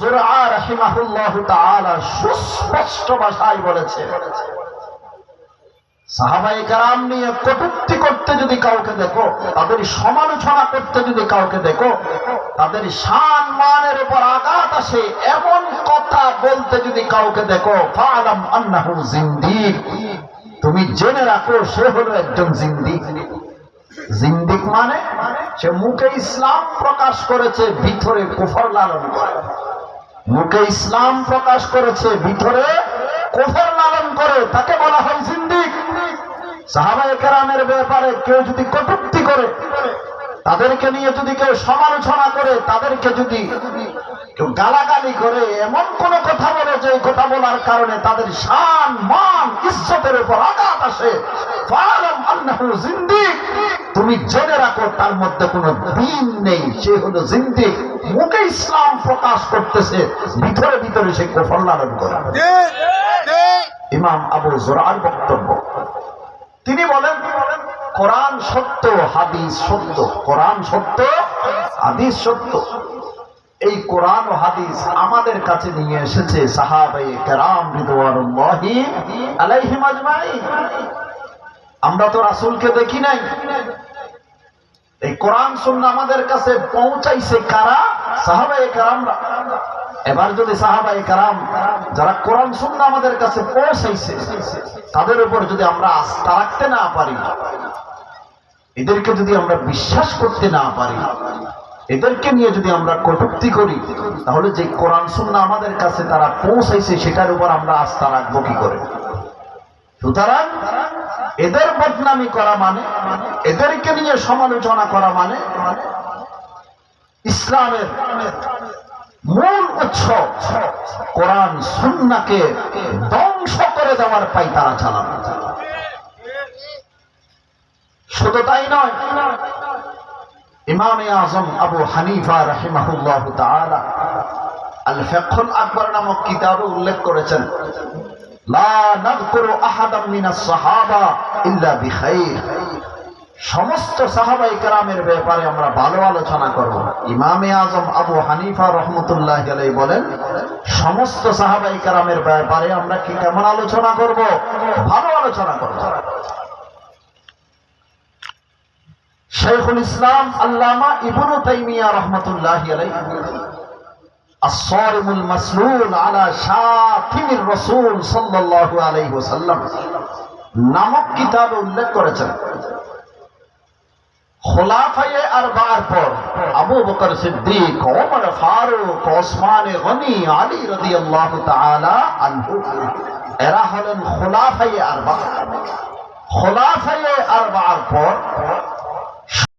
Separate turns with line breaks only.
যুরআ রাহিমাহুল্লাহু তাআলা সুস্পষ্ট ভাষায় বলেছে, সাহাবায়ে কেরাম নিয়ে কটূক্তি করতে যদি কাউকে দেখো, তাদের সমালোচনা করতে যদি কাউকে দেখো, তাদের শান মানের উপর আঘাত আসে এমন কথা বলতে যদি কাউকে দেখো, ফাআলাম আন্নাহু জিন্দিক, তুমি জেনে রাখো সে হলো একজন জিন্দিক। জিন্দিক মানে সে মুখে ইসলাম প্রকাশ করেছে, ভিতরে কুফর লালন করে। মুখে ইসলাম প্রকাশ করেছে, ভিতরে কুফর লালন করে, তাকে বলা হয় জিন্দিক। সাহাবায়ে কেরামের ব্যাপারে কেউ যদি কটূক্তি করে, তাদেরকে নিয়ে যদি কেউ সমালোচনা করে, তাদেরকে যদি কেউ গালাগালি করে, এমন কোন কথা বলে যে কথা বলার কারণে তাদের শান মান ইজ্জতের উপর আঘাত আসে, ফাআলাম আন্নাহু জিন্দিক, তুমি জেনে রাখো তার মধ্যে কোনো দ্বীন নেই, সে হলো জিন্দিক। মুখে ইসলাম প্রকাশ করতেছে, ভিতরে ভিতরে সে কুফর লালন করে। ইমাম আবু যুরআর বক্তব্য, তিনি বলেন কোরআন সত্য, হাদিস সত্য। কোরআন সত্য, হাদিস সত্য। এই কোরআন ও হাদিস আমাদের কাছে নিয়ে এসেছে সাহাবায়ে কেরাম রিদওয়ানুল্লাহি আলাইহিম আজমাইন। আমরা তো রাসূলকে দেখি নাই। এই কোরআন সুন্নাহ আমাদের কাছে পৌঁছাইছে কারা? সাহাবায়ে কেরামরা। এবার যদি সাহাবায়ে কেরাম যারা কোরআন সুন্নাহ আমাদের কাছে পৌঁছাইছে, তাদের উপর যদি আমরা আস্থা রাখতে না পারি, এদেরকে যদি আমরা বিশ্বাস করতে না পারি, এদেরকে নিয়ে যদি আমরা কটূক্তি করি, তাহলে যে কোরআন সুন্নাহ আমাদের কাছে তারা পৌঁছাইছে সেটার উপর আমরা আস্থা রাখবো কি করে? সুতরাং এদের বদনামি করা মানে, এদেরকে নিয়ে সমালোচনা করা মানে ইসলামের মূল উৎস কোরআন সুন্নাহকে ধ্বংস করে দেওয়ার পায়তারা চালানো। শুধু তাই নয়, ইমামে আযম আবু হানিফা রাহিমাহুল্লাহু তাআলা আল ফিকহুল আকবার নামক কিতাবে উল্লেখ করেছেন, লা নাযকুরু আহাদাম মিনাস সাহাবা ইল্লা বিখাইর। সমস্ত সাহাবায়ে কেরামের ব্যাপারে আমরা ভালো আলোচনা করব। ইমামে আযম আবু হানিফা রাহমাতুল্লাহি আলাইহি বলেন, সমস্ত সাহাবায়ে কেরামের ব্যাপারে আমরা কি কেমন আলোচনা করব? ভালো আলোচনা করব। শাইখুল ইসলাম আল্লামা ইবনু তাইমিয়া রাহমাতুল্লাহি আলাইহি as-sarimul maslul ala shatimir rasul sallallahu alayhi wasallam নামক কিতাবে উল্লেখ করেছেন, খোলাফায়ে আরবা'র পর আবু বকর সিদ্দিক, ওমর ফারুক, ওসমান গনি, আলী রাদিয়াল্লাহু তাআলা আনহু, এরা হলেন খোলাফায়ে আরবা'। খোলাফায়ে আরবা'র পর